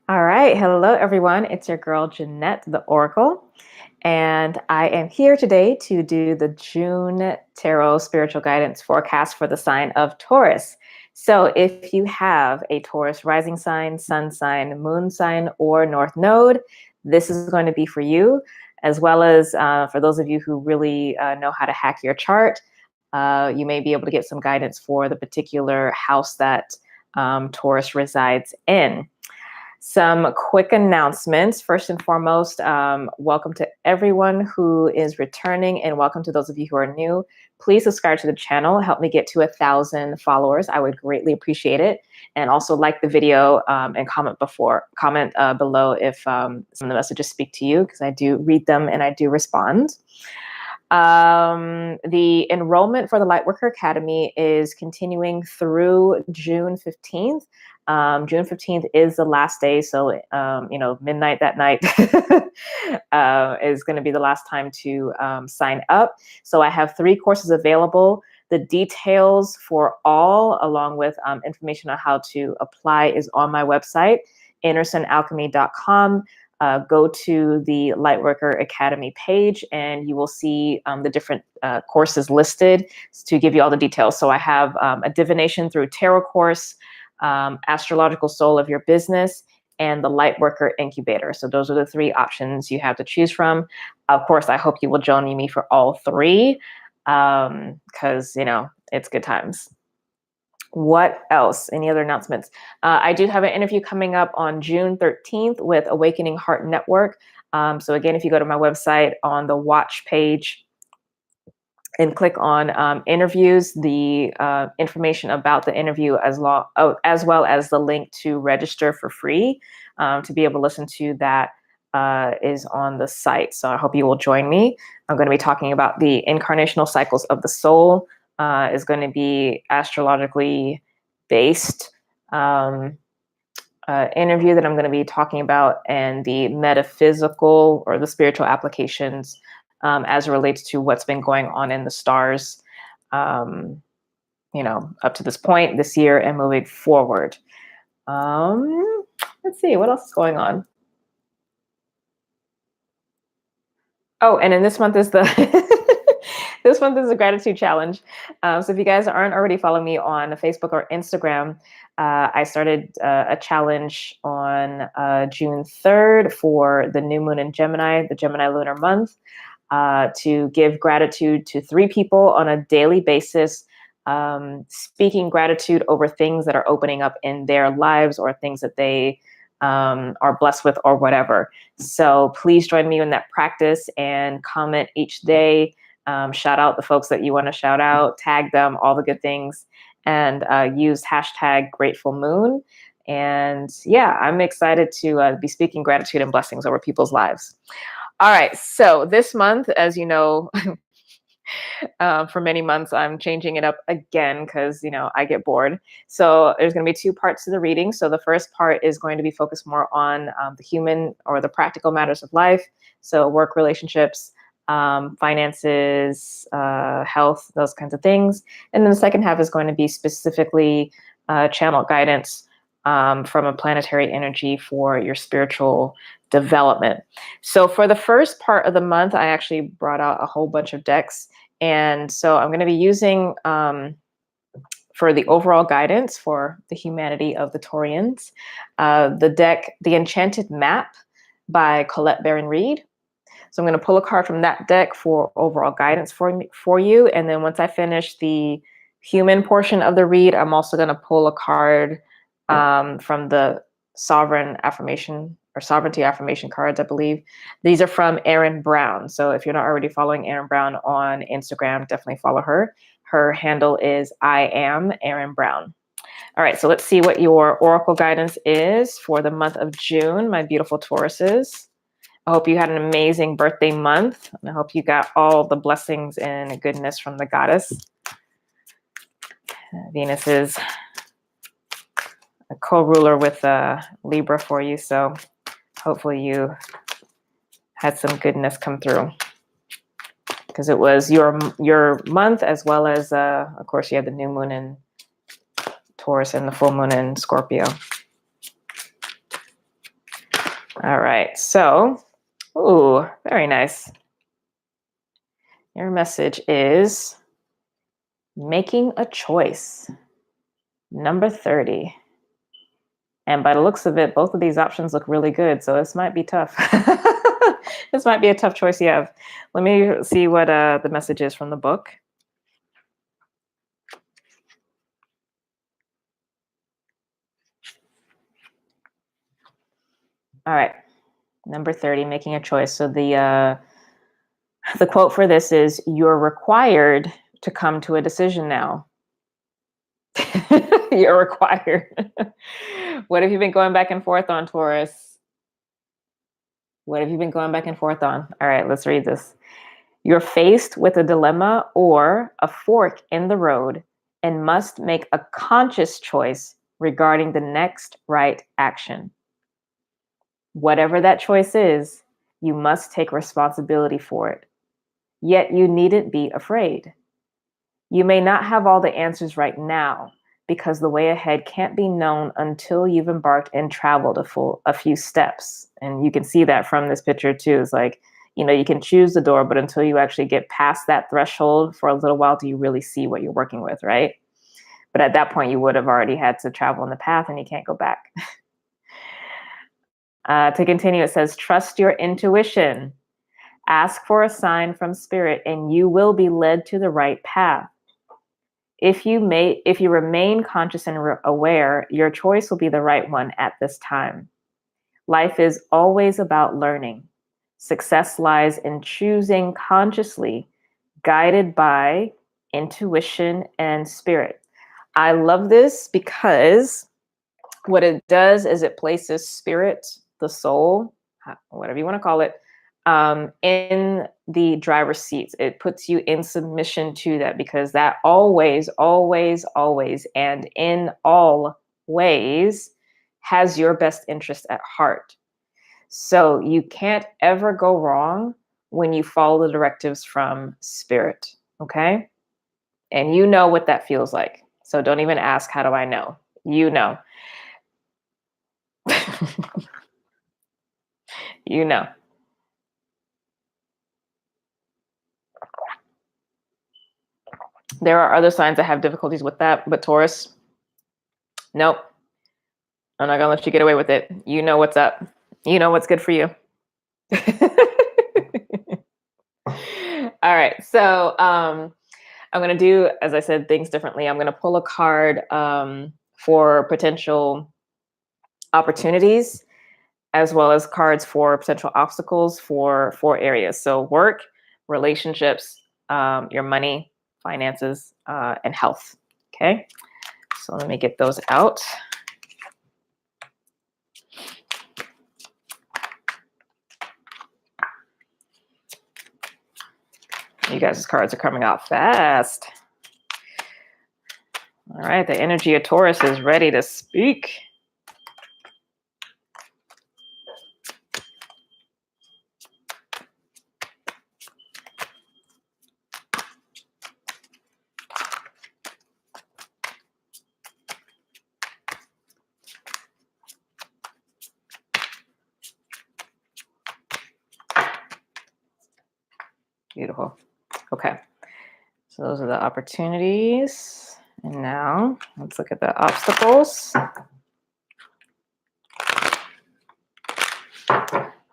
All right. Hello, everyone. It's your girl, Jeanette, the Oracle. And I am here today to do the June Tarot Spiritual Guidance Forecast for the sign of Taurus. So if you have a Taurus rising sign, sun sign, moon sign, or north node, this is going to be for you, as well as for those of you who really know how to hack your chart. You may be able to get some guidance for the particular house that Taurus resides in. Some quick announcements. First and foremost, welcome to everyone who is returning and welcome to those of you who are new. Please subscribe to the channel. Help me get to 1,000 followers. I would greatly appreciate it. And also like the video and comment below if some of the messages speak to you, because I do read them and I do respond. The enrollment for the Lightworker Academy is continuing through June 15th. June 15th is the last day. So, midnight that night is going to be the last time to sign up. So I have 3 courses available. The details for all, along with information on how to apply, is on my website, andersonalchemy.com. Go to the Lightworker Academy page and you will see the different courses listed to give you all the details. So I have a Divination Through Tarot course, Astrological Soul of Your Business, and the Lightworker Incubator. So those are the 3 options you have to choose from. Of course, I hope you will join me for all 3 because, it's good times. What else? Any other announcements? I do have an interview coming up on June 13th with Awakening Heart Network. So again, if you go to my website on the watch page and click on interviews, the information about the interview as well as the link to register for free to be able to listen to that is on the site. So I hope you will join me. I'm going to be talking about the incarnational cycles of the soul. Is going to be astrologically based interview that I'm going to be talking about, and the metaphysical or the spiritual applications as it relates to what's been going on in the stars, up to this point this year and moving forward. Let's see, what else is going on? Oh, and then this month is the this month is a gratitude challenge. So if you guys aren't already following me on Facebook or Instagram, I started a challenge on June 3rd for the new moon in Gemini, the Gemini lunar month, to give gratitude to 3 people on a daily basis, speaking gratitude over things that are opening up in their lives or things that they are blessed with or whatever. So please join me in that practice and comment each day. Shout out the folks that you want to shout out, tag them, all the good things, and use hashtag Grateful Moon. And yeah, I'm excited to be speaking gratitude and blessings over people's lives. All right, so this month, as you know, for many months, I'm changing it up again because, I get bored. So there's going to be 2 parts to the reading. So the first part is going to be focused more on the human or the practical matters of life. So work, relationships, finances, health, those kinds of things. And then the second half is going to be specifically channel guidance from a planetary energy for your spiritual development. So for the first part of the month, I actually brought out a whole bunch of decks. And so I'm going to be using for the overall guidance for the humanity of the Taurians, the deck, The Enchanted Map by Colette Baron Reed. So I'm going to pull a card from that deck for overall guidance for you. And then once I finish the human portion of the read, I'm also going to pull a card from the Sovereign Affirmation or Sovereignty Affirmation cards, I believe. These are from Erin Brown. So if you're not already following Erin Brown on Instagram, definitely follow her. Her handle is I am Erin Brown. All right, so let's see what your oracle guidance is for the month of June, my beautiful Tauruses. I hope you had an amazing birthday month, and I hope you got all the blessings and goodness from the goddess. Venus is a co-ruler with Libra for you, so hopefully you had some goodness come through, because it was your month, as well as, of course, you had the new moon in Taurus and the full moon in Scorpio. All right. So, ooh, very nice. Your message is making a choice. Number 30. And by the looks of it, both of these options look really good. So this might be tough. This might be a tough choice you have. Let me see what the message is from the book. All right. Number 30, making a choice. So the quote for this is, "You're required to come to a decision now." You're required. What have you been going back and forth on, Taurus? What have you been going back and forth on? All right, let's read this. "You're faced with a dilemma or a fork in the road and must make a conscious choice regarding the next right action. Whatever that choice is, you must take responsibility for it. Yet you needn't be afraid. You may not have all the answers right now because the way ahead can't be known until you've embarked and traveled a few steps." And you can see that from this picture too. It's like, you can choose the door, but until you actually get past that threshold for a little while, do you really see what you're working with, right? But at that point, you would have already had to travel in the path and you can't go back. To continue, it says, "Trust your intuition. Ask for a sign from spirit and you will be led to the right path. If you remain conscious and aware, your choice will be the right one at this time. Life is always about learning. Success lies in choosing consciously, guided by intuition and spirit." I love this because what it does is it places spirit, the soul, whatever you want to call it, in the driver's seat. It puts you in submission to that, because that always, always, always, and in all ways has your best interest at heart. So you can't ever go wrong when you follow the directives from spirit. Okay. And you know what that feels like. So don't even ask, how do I know? You know. You know. There are other signs that have difficulties with that, but Taurus, nope. I'm not gonna let you get away with it. You know what's up. You know what's good for you. All right. So I'm gonna do, as I said, things differently. I'm gonna pull a card for potential opportunities, as well as cards for potential obstacles for 4 areas. So work, relationships, your money, finances, and health. Okay. So let me get those out. You guys' cards are coming out fast. All right, the energy of Taurus is ready to speak. Beautiful. Okay, so those are the opportunities. And now let's look at the obstacles.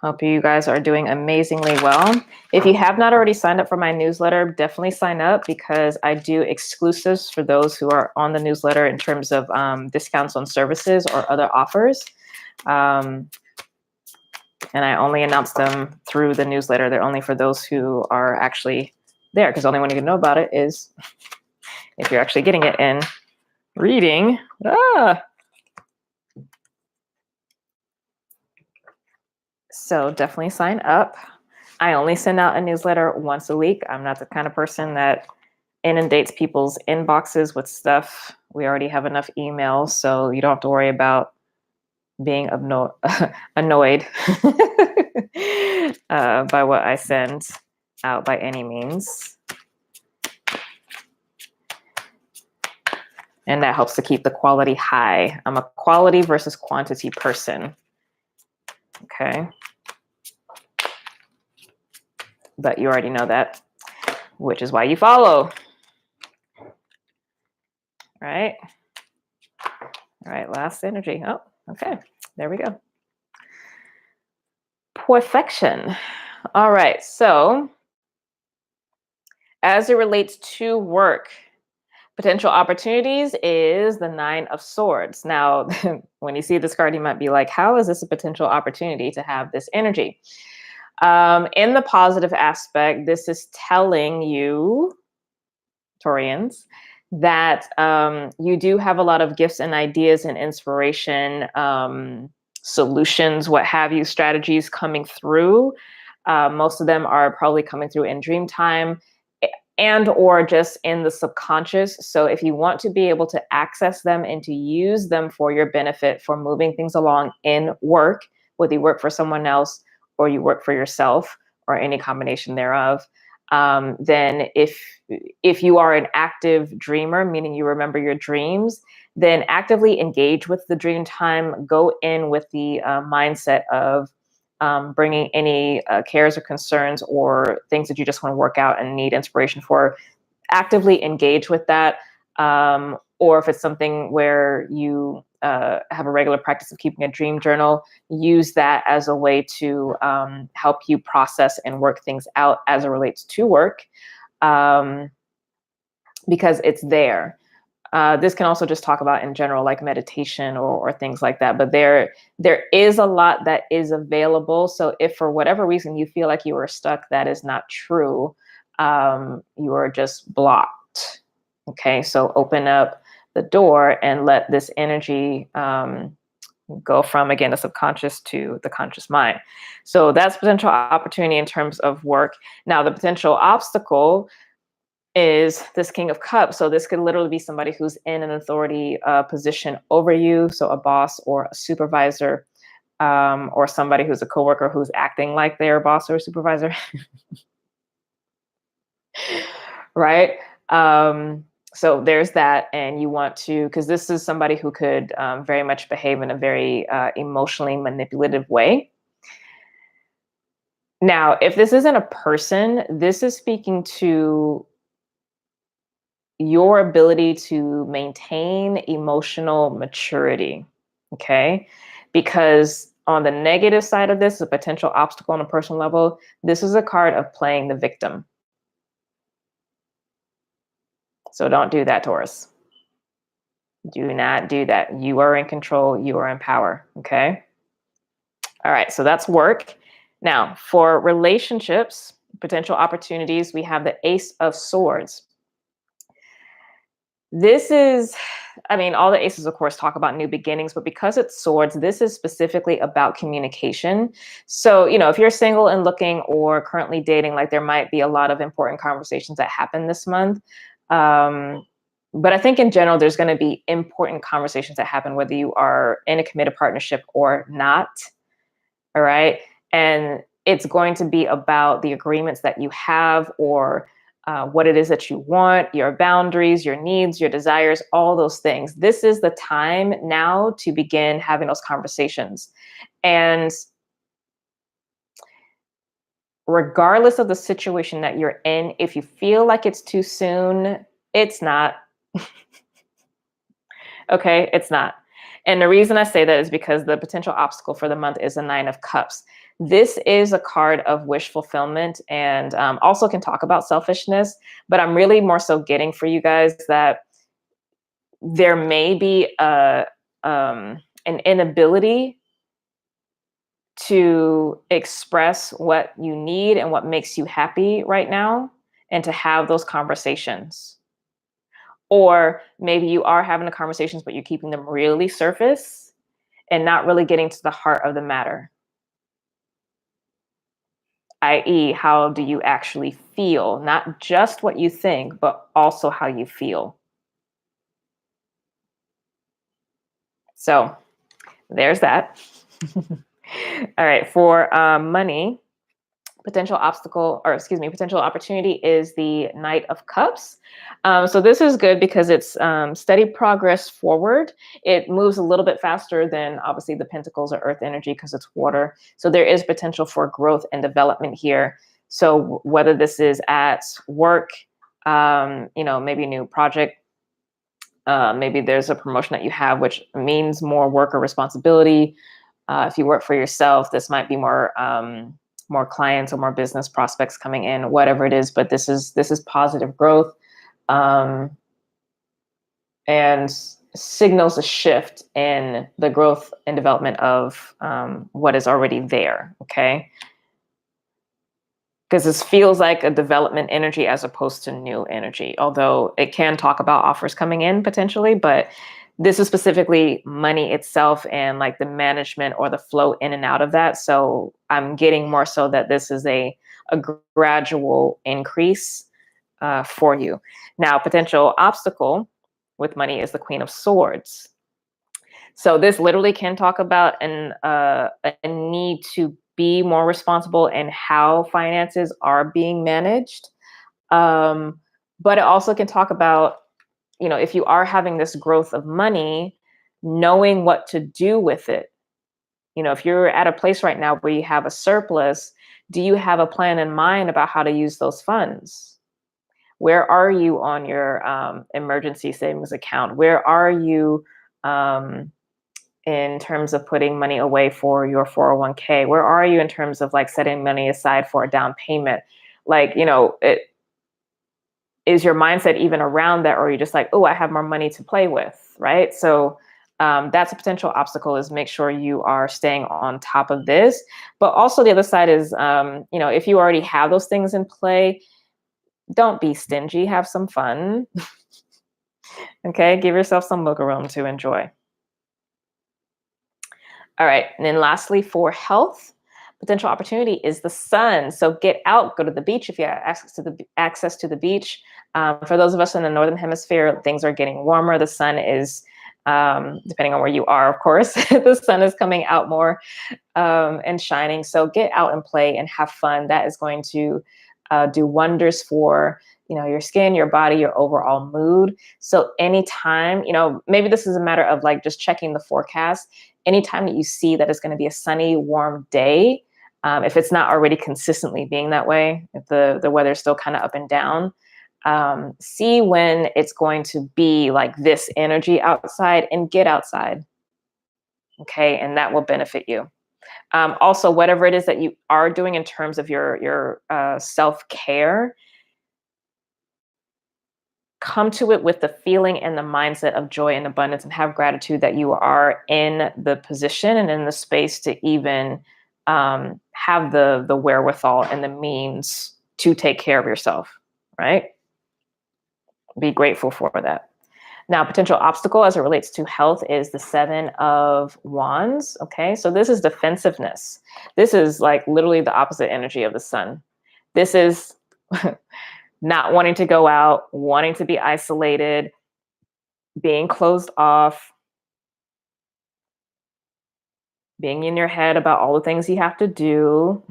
Hope you guys are doing amazingly well. If you have not already signed up for my newsletter, definitely sign up, because I do exclusives for those who are on the newsletter in terms of discounts on services or other offers. And I only announce them through the newsletter. They're only for those who are actually there, because the only one you can know about it is if you're actually getting it in reading. So definitely sign up. I only send out a newsletter once a week. I'm not the kind of person that inundates people's inboxes with stuff. We already have enough emails, so you don't have to worry about being annoyed by what I send out by any means. And that helps to keep the quality high. I'm a quality versus quantity person. Okay. But you already know that, which is why you follow. Right? All right, last energy. Oh, okay. There we go. Perfection. All right, so as it relates to work, potential opportunities is the 9 of Swords. Now, when you see this card, you might be like, how is this a potential opportunity to have this energy? In the positive aspect, this is telling you, Taurians, that you do have a lot of gifts and ideas and inspiration, solutions, what have you, strategies coming through. Most of them are probably coming through in dream time and or just in the subconscious. So if you want to be able to access them and to use them for your benefit for moving things along in work, whether you work for someone else or you work for yourself or any combination thereof, then if you are an active dreamer, meaning you remember your dreams, then actively engage with the dream time. Go in with the mindset of bringing any cares or concerns or things that you just want to work out and need inspiration for. Actively engage with that. Or if it's something where you have a regular practice of keeping a dream journal, use that as a way to help you process and work things out as it relates to work, because it's there. This can also just talk about in general, like meditation or things like that. But there is a lot that is available. So if for whatever reason you feel like you are stuck, that is not true. You are just blocked. Okay, so open up the door and let this energy go from, again, the subconscious to the conscious mind. So that's potential opportunity in terms of work. Now, the potential obstacle is this King of Cups. So this could literally be somebody who's in an authority position over you. So a boss or a supervisor, or somebody who's a coworker who's acting like they're a boss or a supervisor. Right? So there's that. And you want to, because this is somebody who could very much behave in a very emotionally manipulative way. Now, if this isn't a person, this is speaking to your ability to maintain emotional maturity. Okay. Because on the negative side of this, a potential obstacle on a personal level, this is a card of playing the victim. So don't do that, Taurus. Do not do that. You are in control. You are in power. Okay. All right. So that's work. Now, for relationships, potential opportunities, we have the Ace of Swords. This is, I mean, all the aces, of course, talk about new beginnings, but because it's swords, this is specifically about communication. So, if you're single and looking or currently dating, like there might be a lot of important conversations that happen this month. But I think in general, there's going to be important conversations that happen, whether you are in a committed partnership or not. All right. And it's going to be about the agreements that you have, or what it is that you want, your boundaries, your needs, your desires, all those things. This is the time now to begin having those conversations. And regardless of the situation that you're in, if you feel like it's too soon, it's not. Okay, it's not. And the reason I say that is because the potential obstacle for the month is the 9 of Cups. This is a card of wish fulfillment, and also can talk about selfishness. But I'm really more so getting for you guys that there may be an inability to express what you need and what makes you happy right now, and to have those conversations. Or maybe you are having the conversations, but you're keeping them really surface and not really getting to the heart of the matter. I.e., how do you actually feel? Not just what you think, but also how you feel. So there's that. All right, for money, Potential obstacle, or excuse me, potential opportunity is the Knight of Cups. So this is good because it's steady progress forward. It moves a little bit faster than obviously the Pentacles or Earth energy because it's water. So there is potential for growth and development here. So whether this is at work, maybe a new project, maybe there's a promotion that you have, which means more work or responsibility. If you work for yourself, this might be more clients or more business prospects coming in, whatever it is. But this is positive growth, and signals a shift in the growth and development of what is already there. Okay. Because this feels like a development energy as opposed to new energy, although it can talk about offers coming in potentially, but this is specifically money itself and like the management or the flow in and out of that. So I'm getting more so that this is a gradual increase for you. Now, potential obstacle with money is the Queen of Swords. So this literally can talk about a need to be more responsible in how finances are being managed. But it also can talk about, if you are having this growth of money, knowing what to do with it. If you're at a place right now where you have a surplus, do you have a plan in mind about how to use those funds? Where are you on your emergency savings account? Where are you in terms of putting money away for your 401k? Where are you in terms of like setting money aside for a down payment? Like, is your mindset even around that, or are you just like, oh, I have more money to play with, right? So that's a potential obstacle, is make sure you are staying on top of this. But also the other side is, if you already have those things in play, don't be stingy, have some fun. Okay, give yourself some wiggle room to enjoy. All right, and then lastly, for health, potential opportunity is the sun. So get out, go to the beach if you have access to the beach. For those of us in the Northern Hemisphere, things are getting warmer. The sun is, depending on where you are, of course, the sun is coming out more and shining. So get out and play and have fun. That is going to do wonders for your skin, your body, your overall mood. So anytime, maybe this is a matter of like just checking the forecast. Anytime that you see that it's going to be a sunny, warm day, if it's not already consistently being that way, if the weather's still kind of up and down, see when it's going to be like this energy outside and get outside. Okay, and that will benefit you. Also, whatever it is that you are doing in terms of your self-care, come to it with the feeling and the mindset of joy and abundance, and have gratitude that you are in the position and in the space to even have the wherewithal and the means to take care of yourself, right? Be grateful for that. Now, potential obstacle as it relates to health is the Seven of Wands. Okay, so this is defensiveness. This is like literally the opposite energy of the sun. This is not wanting to go out, wanting to be isolated, being closed off, being in your head about all the things you have to do.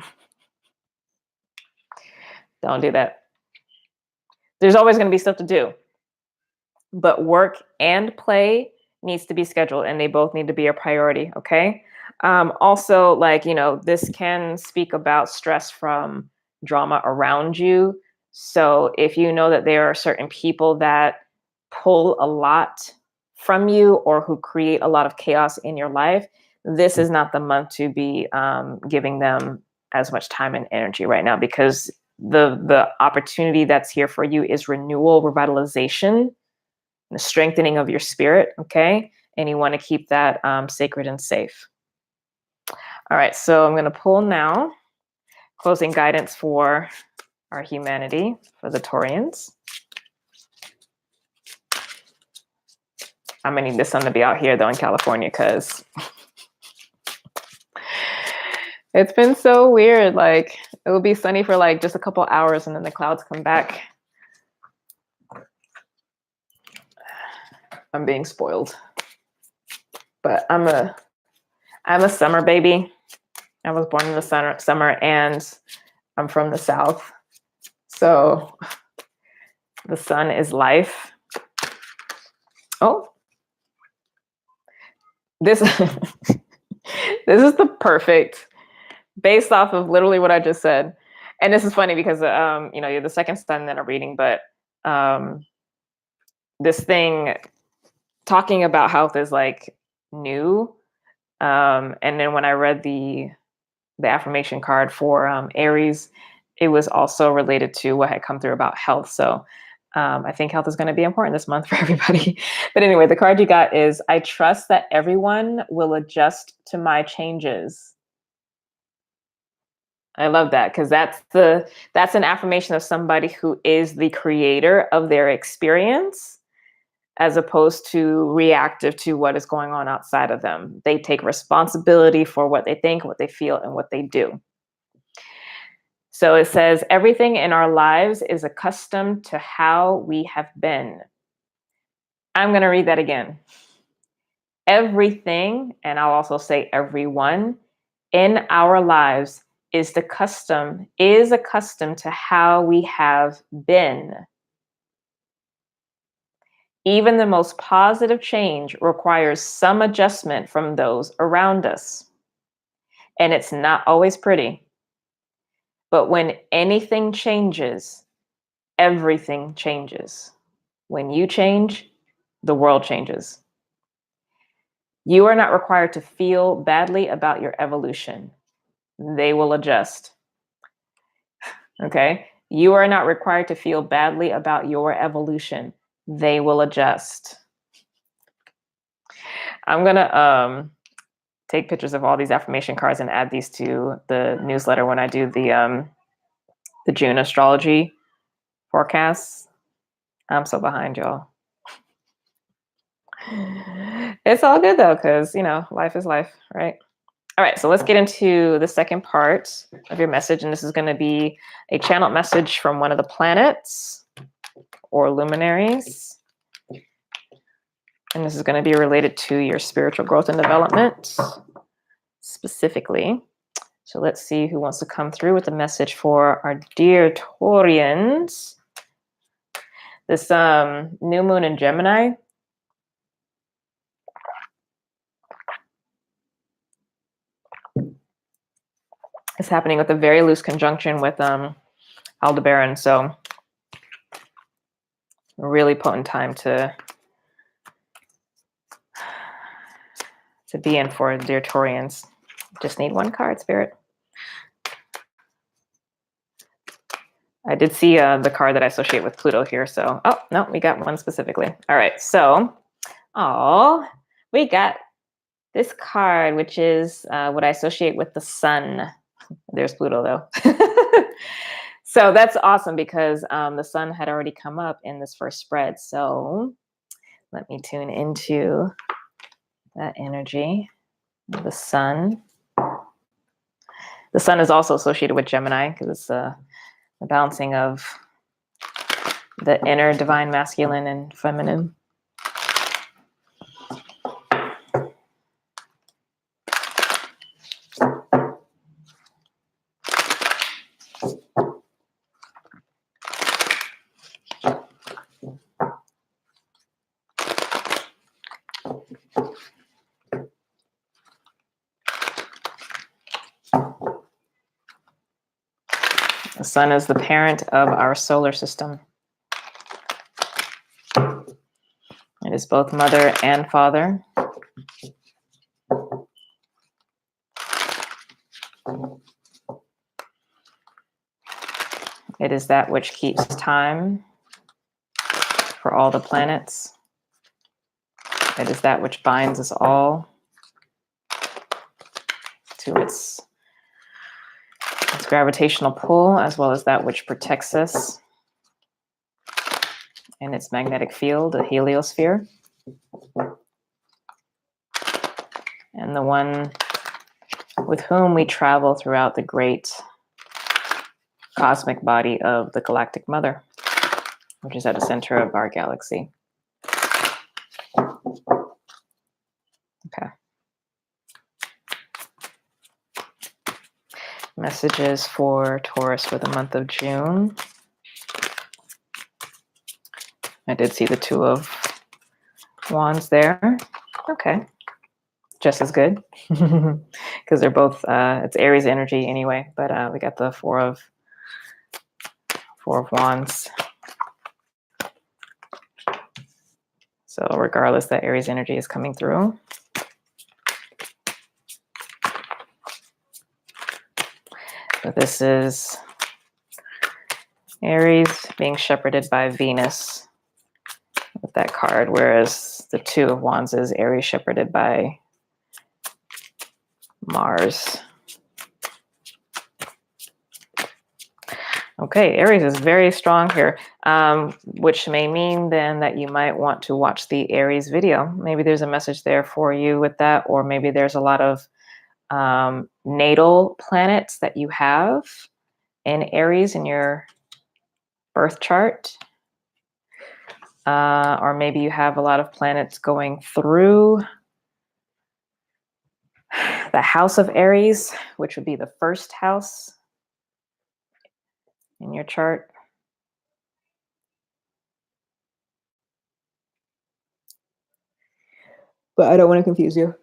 Don't do that. There's always going to be stuff to do, but work and play needs to be scheduled, and they both need to be a priority. Okay. Also, like, this can speak about stress from drama around you. So if you know that there are certain people that pull a lot from you or who create a lot of chaos in your life, this is not the month to be giving them as much time and energy right now, because the opportunity that's here for you is renewal, revitalization, the strengthening of your spirit. Okay. And you want to keep that sacred and safe. All right. So I'm going to pull now closing guidance for our humanity, for the Taurians. I'm going to need the sun to be out here though in California, because it's been so weird. Like, it will be sunny for like just a couple hours and then the clouds come back. I'm being spoiled. But I'm a summer baby. I was born in the summer, and I'm from the South. So the sun is life. Oh, this, this is the perfect, based off of literally what I just said. And this is funny because, you know, you're the second sun that I'm reading, but this thing talking about health is like new. And then when I read the affirmation card for Aries, it was also related to what had come through about health. So I think health is going to be important this month for everybody. But anyway, the card you got is, I trust that everyone will adjust to my changes. I love that, because that's an affirmation of somebody who is the creator of their experience, as opposed to reactive to what is going on outside of them. They take responsibility for what they think, what they feel, and what they do. So it says, everything in our lives is accustomed to how we have been. I'm going to read that again. Everything, and I'll also say everyone, in our lives is accustomed to how we have been. Even the most positive change requires some adjustment from those around us. And it's not always pretty. But when anything changes, everything changes. When you change, the world changes. You are not required to feel badly about your evolution. They will adjust. Okay? You are not required to feel badly about your evolution. They will adjust. I'm going to take pictures of all these affirmation cards and add these to the newsletter when I do the June astrology forecasts. I'm so behind, y'all. It's all good though, because, you know, life is life, right? All right, so let's get into the second part of your message. And this is going to be a channeled message from one of the planets or luminaries. And this is going to be related to your spiritual growth and development specifically. So let's see who wants to come through with the message for our dear Taurians. This new moon in Gemini is happening with a very loose conjunction with Aldebaran. So a really potent time to be in for dear Taurians. Just need one card, Spirit. I did see the card that I associate with Pluto here. So, oh, no, we got one specifically. All right. So, we got this card, which is what I associate with the sun. There's Pluto, though. So that's awesome because the sun had already come up in this first spread. So let me tune into that energy of the sun. The sun is also associated with Gemini because it's the balancing of the inner divine masculine and feminine. The sun is the parent of our solar system. It is both mother and father. It is that which keeps time for all the planets. It is that which binds us all to its gravitational pull, as well as that which protects us in its magnetic field, the heliosphere. And the one with whom we travel throughout the great cosmic body of the galactic mother, which is at the center of our galaxy. Okay. Messages for Taurus for the month of June. I did see the Two of Wands there. Okay. Just as good. Because they're both, it's Aries energy anyway, but we got the Four of Wands. So regardless, that Aries energy is coming through. So this is Aries being shepherded by Venus with that card, whereas the Two of Wands is Aries shepherded by Mars. Okay, Aries is very strong here, which may mean then that you might want to watch the Aries video. Maybe there's a message there for you with that, or maybe there's a lot of natal planets that you have in Aries in your birth chart. Or maybe you have a lot of planets going through the house of Aries, which would be the first house in your chart. But I don't want to confuse you.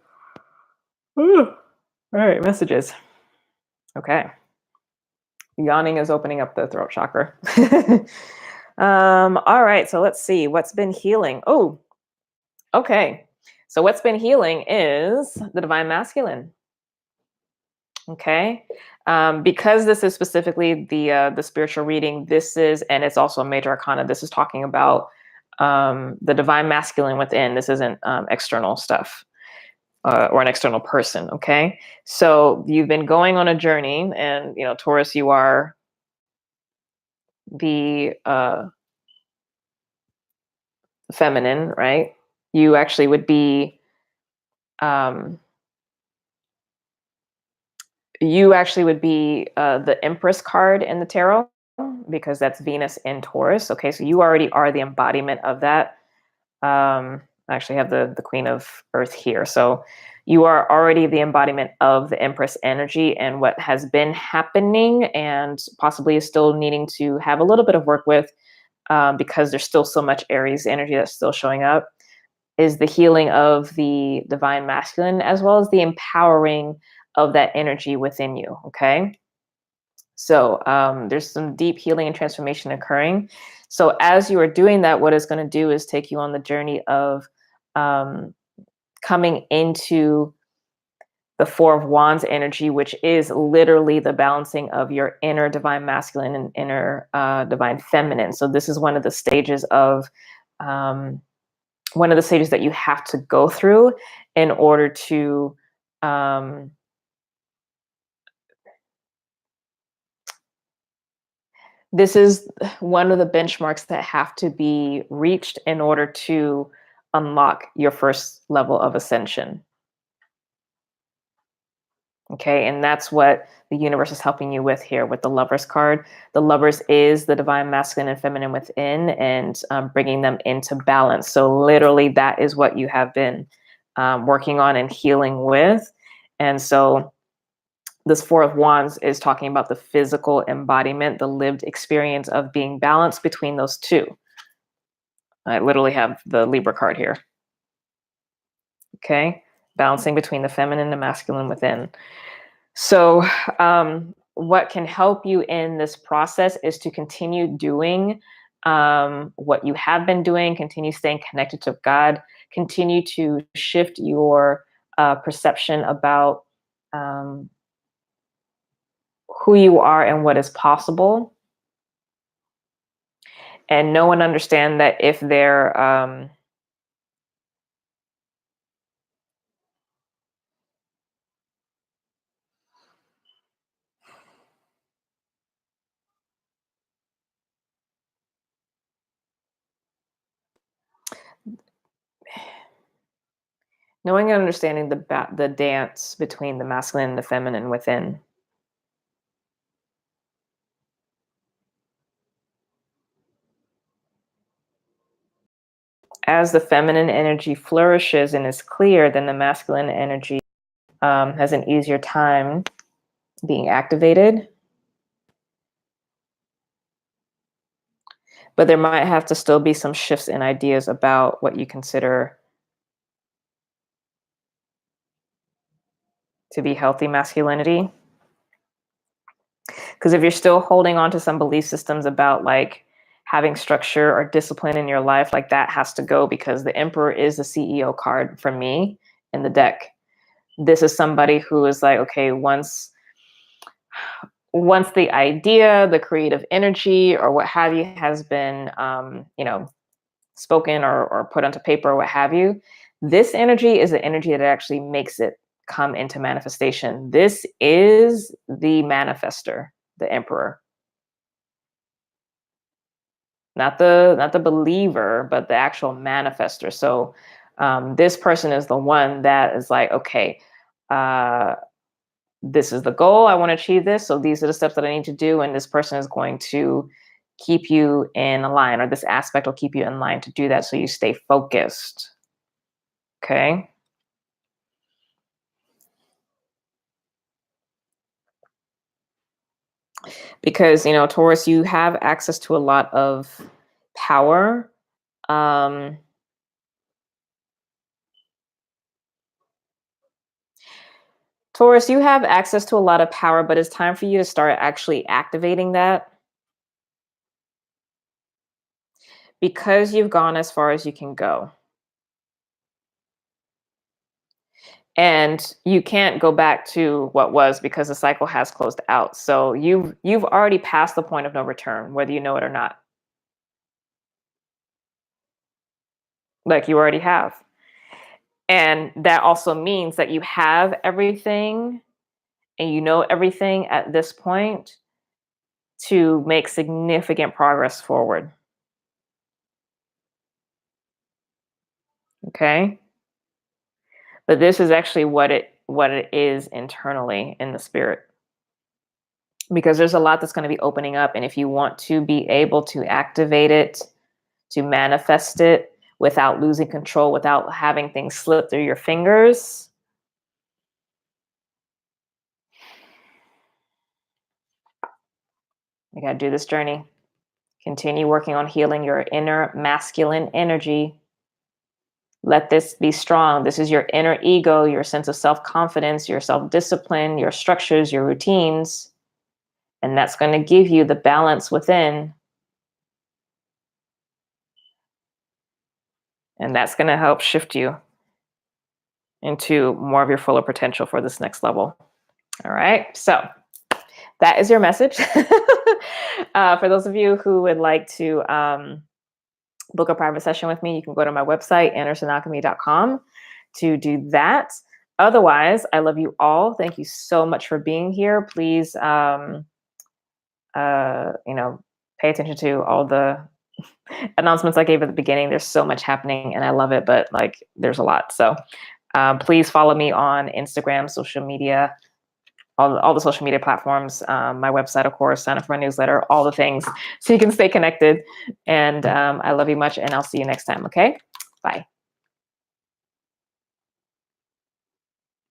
All right, messages. Okay. Yawning is opening up the throat chakra. All right, so let's see what's been healing. Oh, okay. So what's been healing is the divine masculine. Okay. Because this is specifically the spiritual reading, this is, and it's also a major arcana. This is talking about the divine masculine within. This isn't external stuff. Or an external person, okay? So you've been going on a journey, and you know, Taurus, you are the feminine, right? You actually would be the Empress card in the tarot, because that's Venus in Taurus. Okay, so you already are the embodiment of that. I actually have the Queen of Earth here. So you are already the embodiment of the Empress energy, and what has been happening and possibly is still needing to have a little bit of work with, because there's still so much Aries energy that's still showing up, is the healing of the divine masculine, as well as the empowering of that energy within you, okay? So there's some deep healing and transformation occurring. So as you are doing that, what it's going to do is take you on the journey of coming into the Four of Wands energy, which is literally the balancing of your inner divine masculine and inner divine feminine. So this is one of the stages of that you have to go through in order to this is one of the benchmarks that have to be reached in order to unlock your first level of ascension. Okay, and that's what the universe is helping you with here with the Lovers card. The Lovers is the divine masculine and feminine within, and bringing them into balance. So literally that is what you have been working on and healing with. And so this Four of Wands is talking about the physical embodiment, the lived experience of being balanced between those two. I literally have the Libra card here. Okay, balancing between the feminine and masculine within. So what can help you in this process is to continue doing what you have been doing, continue staying connected to God, continue to shift your perception about who you are and what is possible. And know and understand that if they're knowing and understanding the dance between the masculine and the feminine within. As the feminine energy flourishes and is clear, then the masculine energy has an easier time being activated. But there might have to still be some shifts in ideas about what you consider to be healthy masculinity. Because if you're still holding on to some belief systems about like having structure or discipline in your life, like that has to go, because the Emperor is the CEO card for me in the deck. This is somebody who is like, okay, once the idea, the creative energy, or what have you has been, spoken or put onto paper or what have you, this energy is the energy that actually makes it come into manifestation. This is the manifester, the Emperor. Not the believer, but the actual manifester. So this person is the one that is like, okay, this is the goal. I want to achieve this. So these are the steps that I need to do. And this person is going to keep you in line, or this aspect will keep you in line to do that. So you stay focused. Okay. Because, Taurus, you have access to a lot of power. Taurus, you have access to a lot of power, but it's time for you to start actually activating that, because you've gone as far as you can go. And you can't go back to what was, because the cycle has closed out. So you've already passed the point of no return, whether you know it or not. Like, you already have. And that also means that you have everything and you know everything at this point to make significant progress forward. Okay? But this is actually what it is internally in the spirit. Because there's a lot that's going to be opening up, and if you want to be able to activate it, to manifest it without losing control, without having things slip through your fingers, you got to do this journey. Continue working on healing your inner masculine energy. Let this be strong. This is your inner ego, your sense of self-confidence, your self-discipline, your structures, your routines. And that's going to give you the balance within. And that's going to help shift you into more of your fuller potential for this next level. All right. So that is your message. For those of you who would like to book a private session with me, you can go to my website, andersonalchemy.com, to do that. Otherwise, I love you all. Thank you so much for being here. Please, pay attention to all the announcements I gave at the beginning. There's so much happening and I love it, but like there's a lot. So please follow me on Instagram, social media, all the social media platforms, my website, of course, sign up for my newsletter, all the things, so you can stay connected. And I love you much, and I'll see you next time. Okay, bye.